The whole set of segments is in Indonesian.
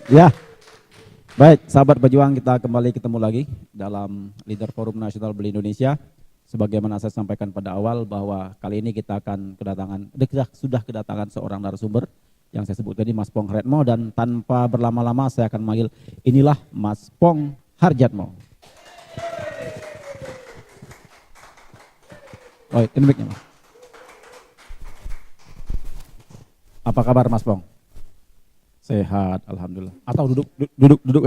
Ya, baik sahabat berjuang, kita kembali ketemu lagi dalam Leader Forum Nasional Beli Indonesia. Sebagaimana saya sampaikan pada awal bahwa kali ini kita akan sudah kedatangan seorang narasumber yang saya sebut tadi Mas Pong Hardjatmo, dan tanpa berlama-lama saya akan manggil, inilah Mas Pong Hardjatmo. Oh, ini mic-nya, Mas. Apa kabar Mas Pong? Sehat, alhamdulillah. Atau duduk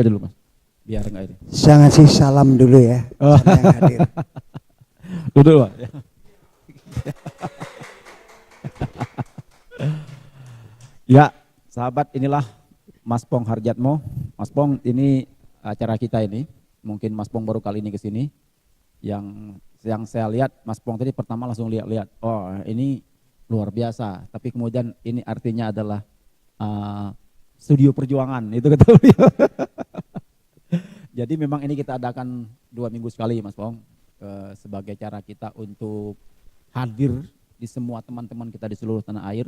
aja dulu, Mas. Biar enggak ini. Saya ngasih salam dulu ya, sama yang hadir. Duduk, Pak. Ya, sahabat, inilah Mas Pong Hardjatmo. Mas Pong, ini acara kita ini. Mungkin Mas Pong baru kali ini ke sini. Yang saya lihat, Mas Pong tadi pertama langsung lihat. Oh, ini luar biasa. Tapi kemudian ini artinya adalah studio perjuangan. Itu kata beliau. Jadi memang ini kita adakan 2 minggu sekali, Mas Pong. Sebagai cara kita untuk hadir di semua teman-teman kita di seluruh tanah air,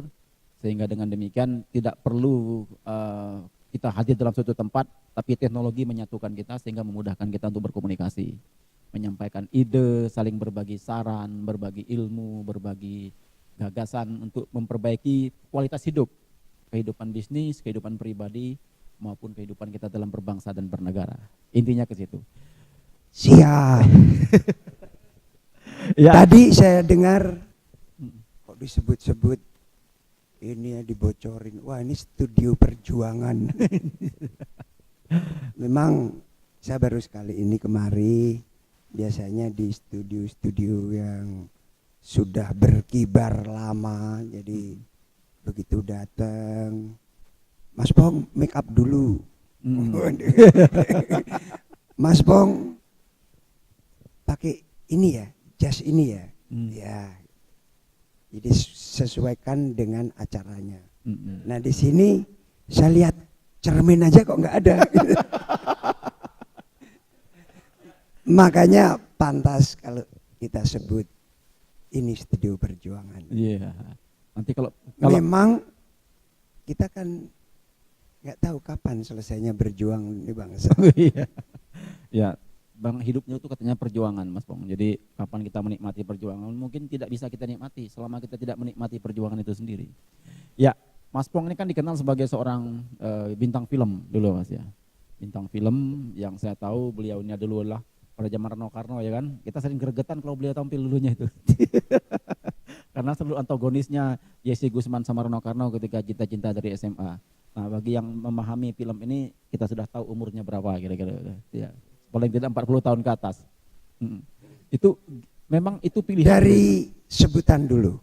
sehingga dengan demikian tidak perlu kita hadir dalam suatu tempat, tapi teknologi menyatukan kita sehingga memudahkan kita untuk berkomunikasi, menyampaikan ide, saling berbagi saran, berbagi ilmu, berbagi gagasan untuk memperbaiki kualitas hidup, kehidupan bisnis, kehidupan pribadi, maupun kehidupan kita dalam berbangsa dan bernegara. Intinya ke situ. Siap. Ya. Tadi saya dengar kok disebut-sebut ini ya, dibocorin. Wah, ini studio perjuangan. Memang saya baru sekali ini kemari. Biasanya di studio-studio yang sudah berkibar lama. Jadi begitu datang, Mas Pong make up dulu. Mas Pong pakai ini ya, jas ini ya. Ya. Jadi sesuaikan dengan acaranya. Nah, di sini saya lihat cermin aja kok nggak ada. Makanya pantas kalau kita sebut ini studio perjuangan. Iya. Nanti kalau memang kita kan nggak tahu kapan selesainya berjuang di bangsa. Iya. Ya, Bang, hidupnya itu katanya perjuangan, Mas Pong. Jadi kapan kita menikmati perjuangan, mungkin tidak bisa kita nikmati selama kita tidak menikmati perjuangan itu sendiri. Ya, Mas Pong ini kan dikenal sebagai seorang bintang film dulu, Mas ya. Bintang film yang saya tahu beliau ini dulu lah pada zaman Rano Karno, ya kan. Kita sering gregetan kalau beliau tampil dulunya itu. Karena seluruh antagonisnya Yesi Gusman sama Rano Karno ketika Cinta-Cinta dari SMA. Nah, bagi yang memahami film ini, kita sudah tahu umurnya berapa kira-kira. Ya, paling tidak 40 tahun ke atas. Itu memang itu pilihan. Dari sebutan dulu.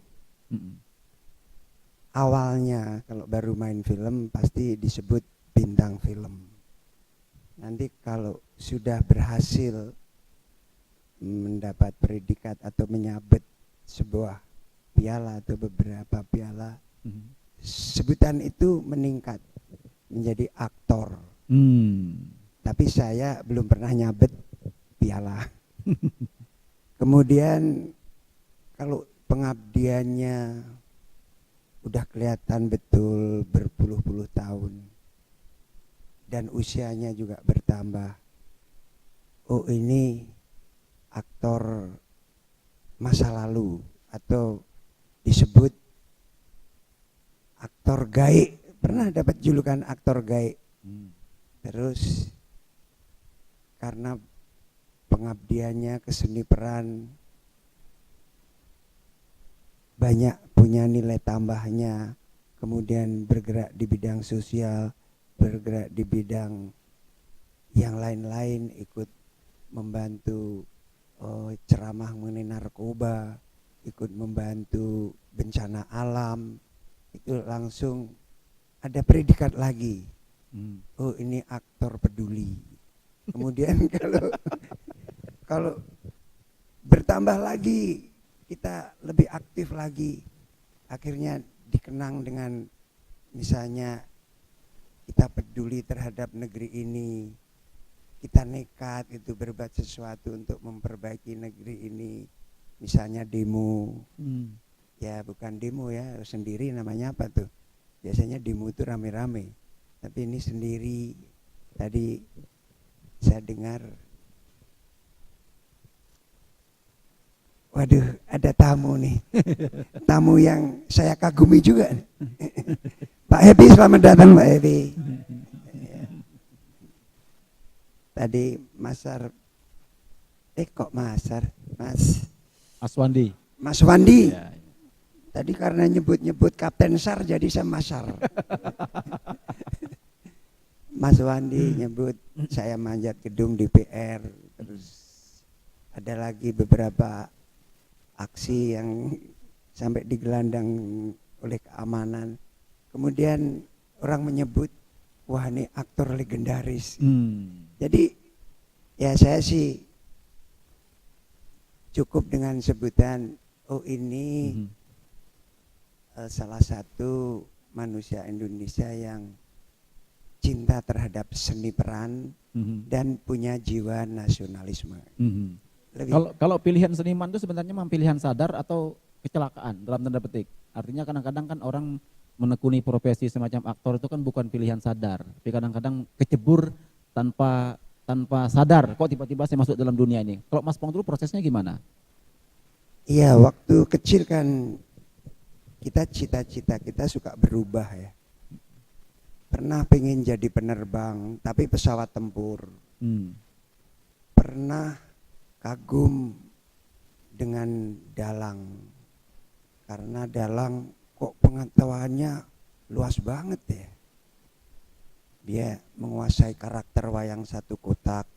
Awalnya kalau baru main film pasti disebut bintang film. Nanti kalau sudah berhasil mendapat predikat atau menyabet sebuah piala atau beberapa piala, sebutan itu meningkat menjadi aktor. Tapi saya belum pernah nyabet piala. Kemudian kalau pengabdiannya udah kelihatan betul berpuluh-puluh tahun dan usianya juga bertambah. Oh, ini aktor masa lalu atau disebut aktor gaib. Pernah dapat julukan aktor gaib. Terus karena pengabdiannya ke seni peran banyak punya nilai tambahnya, kemudian bergerak di bidang sosial, bergerak di bidang yang lain-lain, ikut membantu ceramah mengenai narkoba, ikut membantu bencana alam, itu langsung ada predikat lagi. Oh, ini aktor peduli. Kemudian kalau bertambah lagi, kita lebih aktif lagi, akhirnya dikenang dengan misalnya kita peduli terhadap negeri ini, kita nekat itu berbuat sesuatu untuk memperbaiki negeri ini, misalnya demo. Ya bukan demo ya, sendiri namanya apa tuh, biasanya demo itu rame-rame. Tapi ini sendiri. Tadi saya dengar, waduh, ada tamu nih. Tamu yang saya kagumi juga. Pak Happy, selamat datang Pak Happy. Tadi Masar, kok Masar, Mas Aswandi. Mas Wandi. Ya, ya. Tadi karena nyebut-nyebut Kapten Sar jadi saya Masar. Mas Wandi nyebut saya manjat gedung DPR. Terus ada lagi beberapa aksi yang sampai digelandang oleh keamanan. Kemudian orang menyebut, wah ini aktor legendaris. Jadi ya saya sih cukup dengan sebutan, oh ini salah satu manusia Indonesia yang cinta terhadap seni peran dan punya jiwa nasionalisme. Kalau pilihan seniman itu sebenarnya memang pilihan sadar atau kecelakaan dalam tanda petik. Artinya kadang-kadang kan orang menekuni profesi semacam aktor itu kan bukan pilihan sadar, tapi kadang-kadang kecebur tanpa sadar kok tiba-tiba saya masuk dalam dunia ini. Kalau Mas Pong dulu prosesnya gimana? Iya, waktu kecil kan kita cita-cita kita suka berubah ya. Pernah pengen jadi penerbang tapi pesawat tempur. Pernah kagum dengan dalang karena dalang kok pengetahuannya luas banget ya. Dia menguasai karakter wayang satu kotak,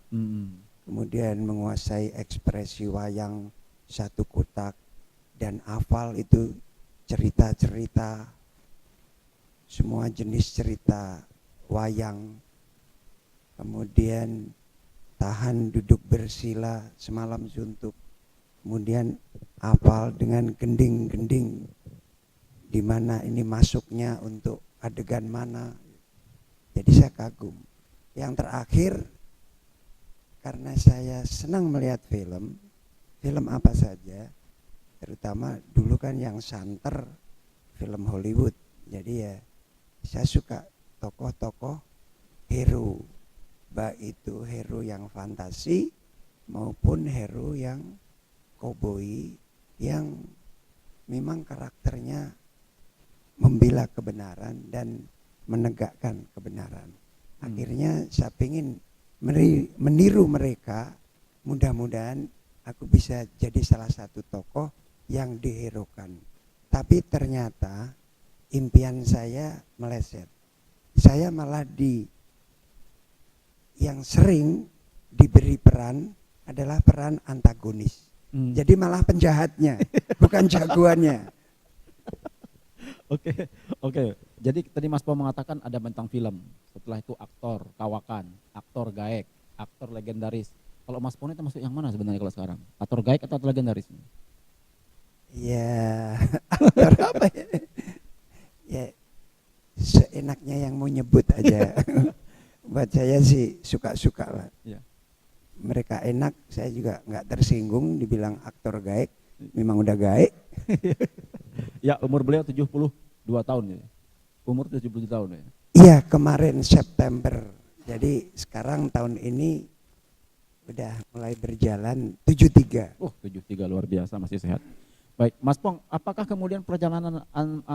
kemudian menguasai ekspresi wayang satu kotak, dan hafal itu cerita-cerita, semua jenis cerita wayang. Kemudian tahan duduk bersila semalam suntuk, kemudian hafal dengan gending-gending di mana ini masuknya untuk adegan mana. Jadi saya kagum. Yang terakhir, karena saya senang melihat film apa saja, terutama dulu kan yang santer film Hollywood. Jadi ya saya suka tokoh-tokoh hero, baik itu hero yang fantasi maupun hero yang koboi yang memang karakternya membela kebenaran dan menegakkan kebenaran. Akhirnya saya ingin meniru mereka. Mudah-mudahan aku bisa jadi salah satu tokoh yang diherokan. Tapi ternyata impian saya meleset. Saya malah yang sering diberi peran adalah peran antagonis. Jadi malah penjahatnya, bukan jagoannya. Oke. Jadi tadi Mas Pong mengatakan ada bintang film, setelah itu aktor kawakan, aktor gaek, aktor legendaris. Kalau Mas Pong itu masuk yang mana sebenarnya kalau sekarang? Aktor gaek atau legendaris? Ya, aktor apa ya? Ya, seenaknya yang mau nyebut aja. Buat saya sih suka-suka lah. Ya. Mereka enak, saya juga nggak tersinggung dibilang aktor gaek. Memang udah gaek. Ya, umur beliau 72 tahun ya. Umur 70 tahun ya. Iya, kemarin September. Jadi sekarang tahun ini udah mulai berjalan 73. 73 luar biasa, masih sehat. Baik, Mas Pong, apakah kemudian perjalanan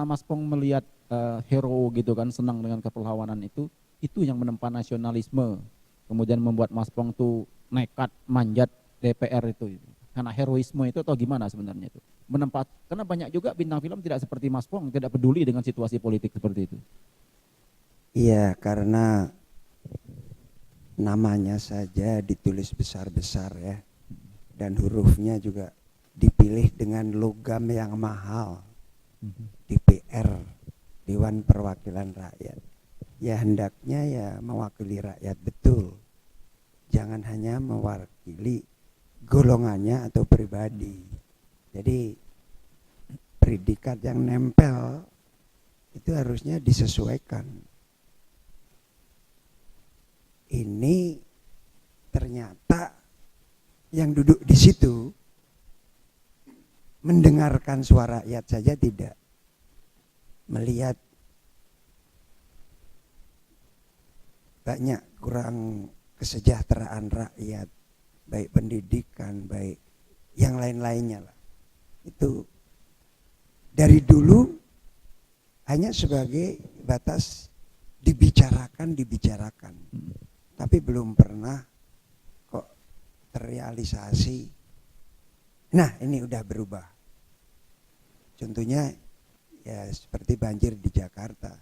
Mas Pong melihat hero gitu kan, senang dengan kepahlawanan itu yang menempa nasionalisme, kemudian membuat Mas Pong tuh nekat manjat DPR itu? Karena heroisme itu atau gimana sebenarnya itu? Karena banyak juga bintang film tidak seperti Mas Pong, tidak peduli dengan situasi politik seperti itu. Iya, karena namanya saja ditulis besar-besar ya, dan hurufnya juga dipilih dengan logam yang mahal. DPR, Dewan Perwakilan Rakyat. Ya hendaknya ya mewakili rakyat betul. Jangan hanya mewakili golongannya atau pribadi. Jadi predikat yang nempel itu harusnya disesuaikan. Ini ternyata yang duduk di situ mendengarkan suara rakyat saja tidak, melihat banyak kurang kesejahteraan rakyat, baik pendidikan, baik yang lain-lainnya lah. Itu dari dulu hanya sebagai batas dibicarakan, tapi belum pernah kok terrealisasi. Nah, ini udah berubah. Contohnya ya seperti banjir di Jakarta.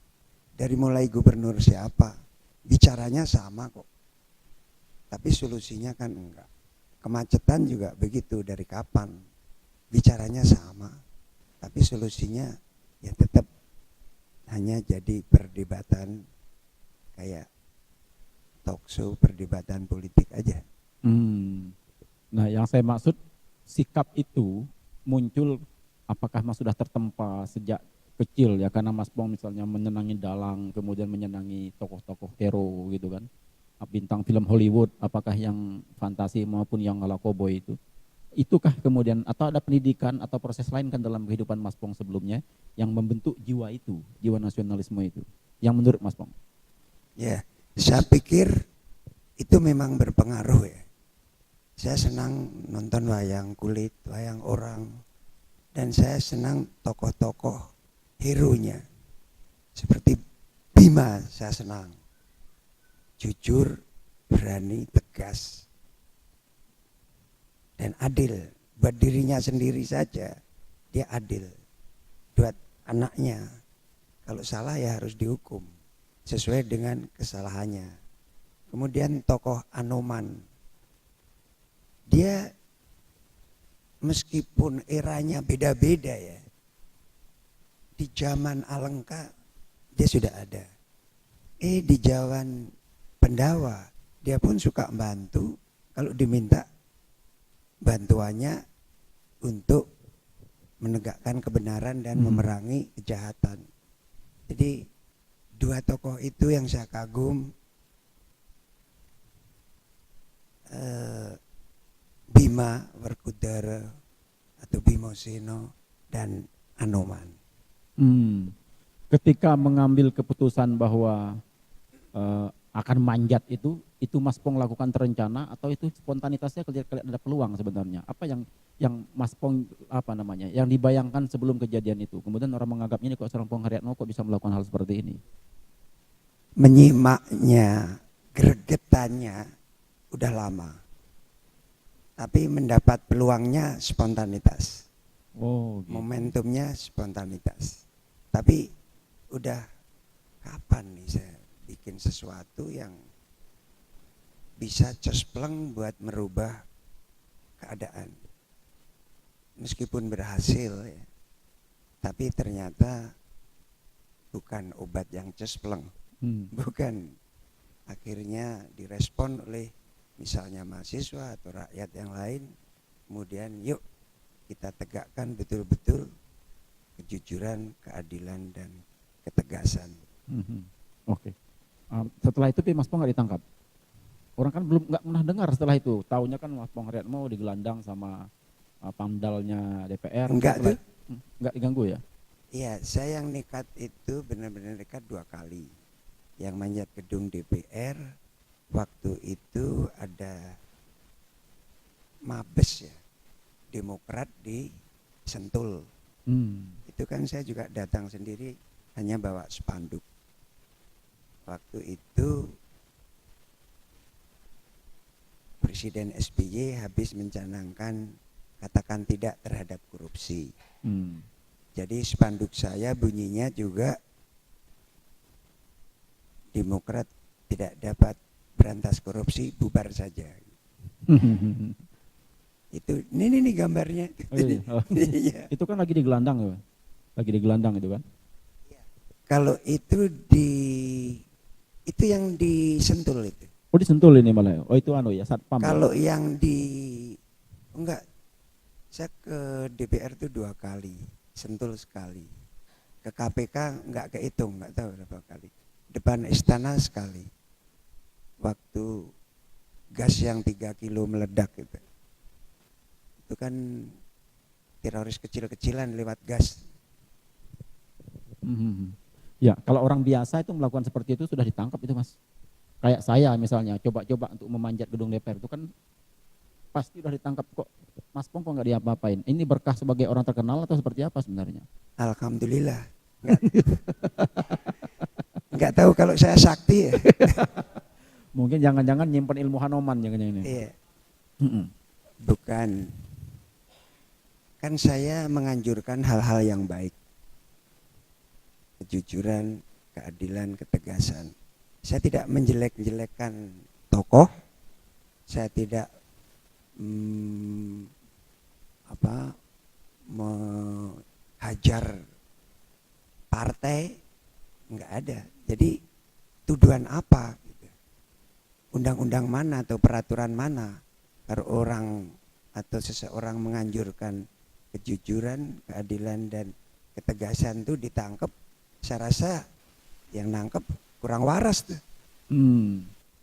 Dari mulai gubernur siapa, bicaranya sama kok. Tapi solusinya kan enggak. Kemacetan juga begitu, dari kapan. Bicaranya sama, tapi solusinya ya tetap hanya jadi perdebatan kayak talk show, perdebatan politik aja. Nah, yang saya maksud sikap itu muncul apakah Mas sudah tertempa sejak kecil ya, karena Mas Pong misalnya menyenangi dalang, kemudian menyenangi tokoh-tokoh hero gitu kan, bintang film Hollywood, apakah yang fantasi maupun yang ala koboi itu, itukah kemudian, atau ada pendidikan atau proses lain kan dalam kehidupan Mas Pong sebelumnya yang membentuk jiwa itu, jiwa nasionalisme itu, yang menurut Mas Pong? Ya, saya pikir itu memang berpengaruh ya. Saya senang nonton wayang kulit, wayang orang, dan saya senang tokoh-tokoh hero-nya. Seperti Bima saya senang. Jujur, berani, tegas, dan adil. Buat dirinya sendiri saja, dia adil. Buat anaknya, kalau salah ya harus dihukum sesuai dengan kesalahannya. Kemudian tokoh Anoman, dia meskipun eranya beda-beda ya, di zaman Alengka dia sudah ada. Di zaman Pendawa dia pun suka bantu kalau diminta bantuannya untuk menegakkan kebenaran dan memerangi kejahatan. Jadi dua tokoh itu yang saya kagum, Bima Werkudara atau Bimoseno dan Anoman. Ketika mengambil keputusan bahwa akan manjat itu Mas Pong lakukan terencana atau itu spontanitasnya kelihatan ada peluang sebenarnya? Apa yang Mas Pong yang dibayangkan sebelum kejadian itu? Kemudian orang menganggapnya ini kok seorang Pong Haryatmo kok bisa melakukan hal seperti ini? Menyimaknya, gregetannya udah lama. Tapi mendapat peluangnya spontanitas. Gitu. Momentumnya spontanitas. Tapi udah kapan nih saya bikin sesuatu yang bisa cespleng buat merubah keadaan. Meskipun berhasil ya, tapi ternyata bukan obat yang cespleng. Bukan. Akhirnya direspon oleh misalnya mahasiswa atau rakyat yang lain. Kemudian yuk kita tegakkan betul-betul kejujuran, keadilan, dan ketegasan. Oke. Setelah itu Mas Pong nggak ditangkap? Orang kan nggak pernah dengar setelah itu. Taunya kan Mas Pong Haryatmo digelandang sama pamdalnya DPR. Enggak diganggu ya? Iya, saya yang nekat itu benar-benar nekat 2 kali. Yang manjat gedung DPR, waktu itu ada Mabes ya, Demokrat di Sentul. Itu kan saya juga datang sendiri, hanya bawa spanduk. Waktu itu Presiden SBY habis mencanangkan katakan tidak terhadap korupsi. Jadi spanduk saya bunyinya juga Demokrat tidak dapat berantas korupsi, bubar saja. Itu ini gambarnya. Iya. Itu kan lagi digelandang ya, itu kan? Kalau itu yang di Sentul itu. Oh, di Sentul ini malah. Oh, itu Satpam. Kalau yang enggak, saya ke DPR itu 2 kali, Sentul sekali. Ke KPK enggak kehitung, enggak tahu berapa kali. Depan istana sekali. Waktu gas yang 3 kilo meledak itu. Itu kan teroris kecil-kecilan lewat gas. Ya, kalau orang biasa itu melakukan seperti itu sudah ditangkap itu Mas. Kayak saya misalnya coba-coba untuk memanjat gedung DPR itu kan pasti udah ditangkap, kok Mas Pong kok nggak diapa-apain. Ini berkah sebagai orang terkenal atau seperti apa sebenarnya? Alhamdulillah. Nggak tahu kalau saya sakti ya. Mungkin jangan-jangan nyimpen ilmu Hanoman jangan-jangan ini. Iya. Bukan. Kan saya menganjurkan hal-hal yang baik. Kejujuran, keadilan, ketegasan. Saya tidak menjelek-jelekkan tokoh. Saya tidak menghajar partai, nggak ada. Jadi tuduhan apa? Undang-undang mana atau peraturan mana kalau orang atau seseorang menganjurkan kejujuran, keadilan dan ketegasan itu ditangkap? Saya rasa yang nangkep kurang waras tuh.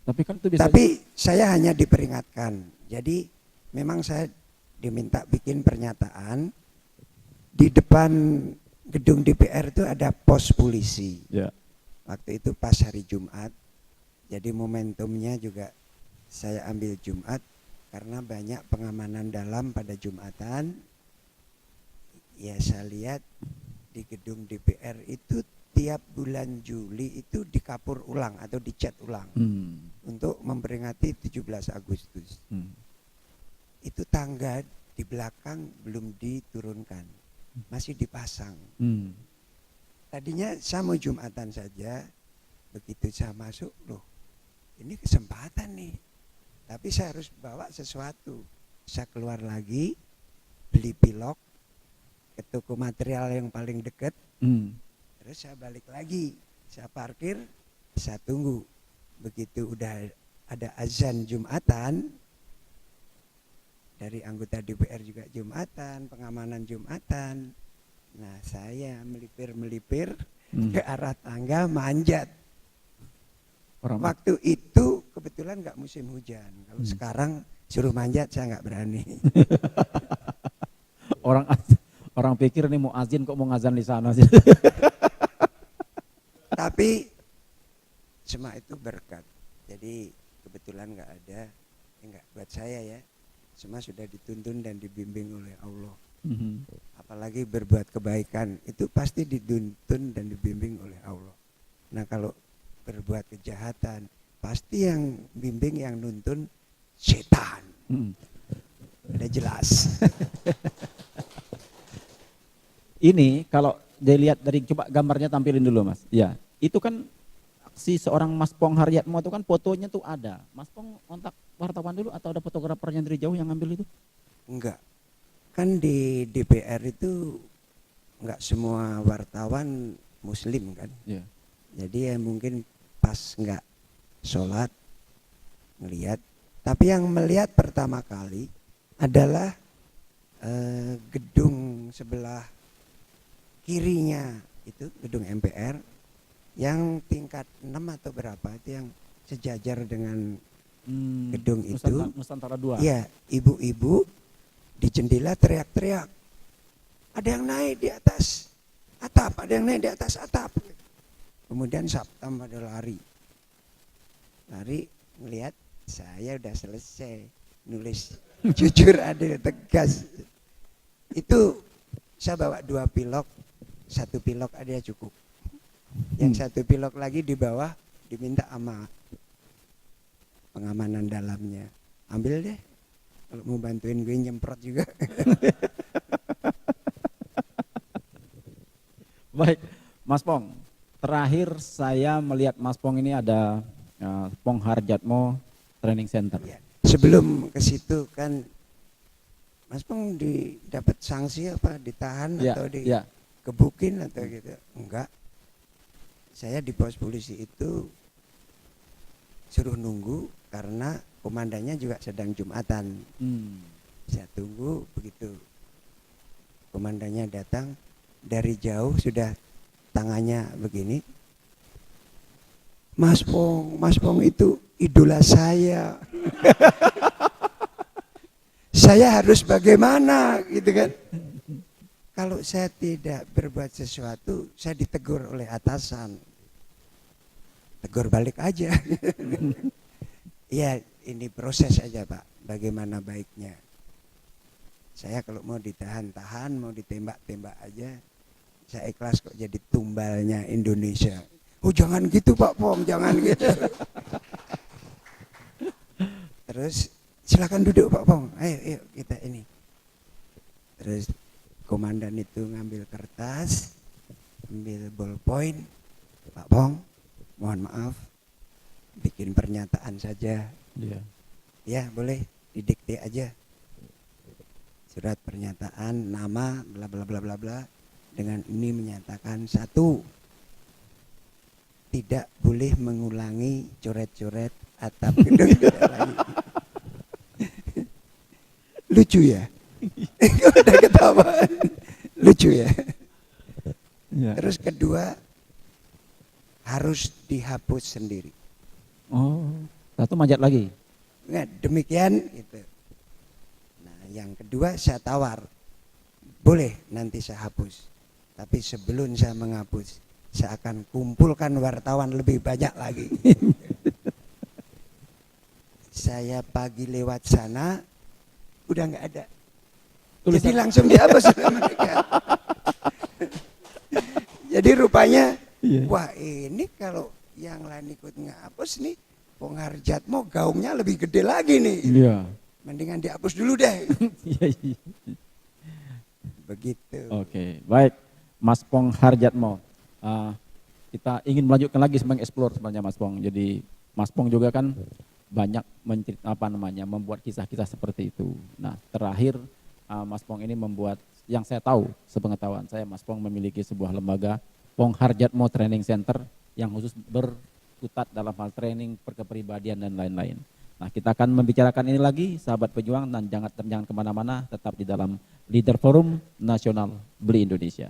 Tapi kan itu bisa. Tapi saya hanya diperingatkan. Jadi memang saya diminta bikin pernyataan di depan gedung DPR itu ada pos polisi. Ya. Waktu itu pas hari Jumat. Jadi momentumnya juga saya ambil Jumat karena banyak pengamanan dalam pada Jumatan. Ya saya lihat di gedung DPR itu tiap bulan Juli itu dikapur ulang atau dicat ulang untuk memperingati 17 Agustus. Itu tangga di belakang belum diturunkan, masih dipasang. Tadinya saya mau Jumatan saja, begitu saya masuk, loh ini kesempatan nih, tapi saya harus bawa sesuatu. Saya keluar lagi, beli pilok ke toko material yang paling dekat. Terus saya balik lagi, saya parkir, saya tunggu. Begitu udah ada azan Jumatan, dari anggota DPR juga Jumatan, pengamanan Jumatan. Nah saya melipir ke arah tangga manjat. Waktu itu kebetulan nggak musim hujan. Kalau sekarang suruh manjat saya nggak berani. Orang pikir nih mau azan kok mau ngazan di sana sih. Tapi semua itu berkat. Jadi kebetulan nggak ada, nggak buat saya ya. Semua sudah dituntun dan dibimbing oleh Allah. Apalagi berbuat kebaikan itu pasti dituntun dan dibimbing oleh Allah. Nah kalau berbuat kejahatan pasti yang bimbing, yang nuntun setan. Udah jelas. Ini kalau dilihat dari, coba gambarnya tampilin dulu Mas. Ya, itu kan si seorang Mas Pong Haryatmo itu kan fotonya tuh ada. Mas Pong kontak wartawan dulu atau ada fotografernya dari jauh yang ngambil itu? Enggak. Kan di DPR itu enggak semua wartawan muslim kan. Yeah. Jadi ya mungkin pas enggak sholat ngelihat. Tapi yang melihat pertama kali adalah gedung sebelah kirinya itu gedung MPR yang tingkat 6 atau berapa itu yang sejajar dengan gedung itu. Nusantara 2. Iya, ibu-ibu di jendela teriak-teriak. Ada yang naik di atas atap, ada yang naik di atas atap. Kemudian Saptam pada lari melihat saya udah selesai nulis jujur, adil, tegas. Itu saya bawa 2 pilok. 1 pilok ada cukup. Yang 1 pilok lagi di bawah diminta sama pengamanan dalamnya. Ambil deh. Kalau mau bantuin gue nyemprot juga. Baik, Mas Pong. Terakhir saya melihat Mas Pong ini ada Pong Haryatmo Training Center. Ya, sebelum ke situ kan Mas Pong dapat sanksi apa? Ditahan atau kebukin atau gitu? Enggak. Saya di pos polisi itu suruh nunggu karena komandannya juga sedang Jumatan. Saya tunggu, begitu komandannya datang dari jauh sudah tangannya begini. Mas Pong itu idola saya. Saya harus bagaimana gitu kan? Kalau saya tidak berbuat sesuatu, saya ditegur oleh atasan. tegur balik aja. Ya ini proses aja Pak, bagaimana baiknya. Saya kalau mau ditahan-tahan, mau ditembak-tembak aja, saya ikhlas kok jadi tumbalnya Indonesia. Oh jangan gitu Pak Pong, jangan gitu. Terus silakan duduk Pak Pong, ayo kita ini. Terus komandan itu ngambil kertas, ambil ballpoint, Pak Pong, mohon maaf, bikin pernyataan saja. Iya. Ya boleh, didikte aja. Surat pernyataan, nama, bla bla bla bla bla. Dengan ini menyatakan satu, tidak boleh mengulangi coret-coret atap gedung lagi. Lucu ya? Udah ketawa. Lucu ya? Ya. Terus kedua, harus dihapus sendiri. Oh, satu manjat lagi. Nah, demikian itu. Nah, yang kedua saya tawar, boleh nanti saya hapus. Tapi sebelum saya menghapus, saya akan kumpulkan wartawan lebih banyak lagi. Saya pagi lewat sana, udah nggak ada. Tulisan. Jadi langsung dihapus oleh mereka. Jadi rupanya, wah ini kalau yang lain ikut ngapus nih, Pong Hardjatmo gaungnya lebih gede lagi nih. Iya. Mendingan dihapus dulu deh. Iya. Begitu. Oke, baik. Mas Pong Hardjatmo. Kita ingin melanjutkan lagi mengeksplor sebenarnya Mas Pong. Jadi Mas Pong juga kan banyak membuat kisah-kisah seperti itu. Nah, terakhir Mas Pong ini membuat, yang saya tahu, sepengetahuan saya, Mas Pong memiliki sebuah lembaga Pong Hardjatmo Training Center yang khusus berkutat dalam hal training, perkepribadian dan lain-lain. Nah, kita akan membicarakan ini lagi, sahabat pejuang, dan jangan kemana-mana, tetap di dalam Leader Forum Nasional Beli Indonesia.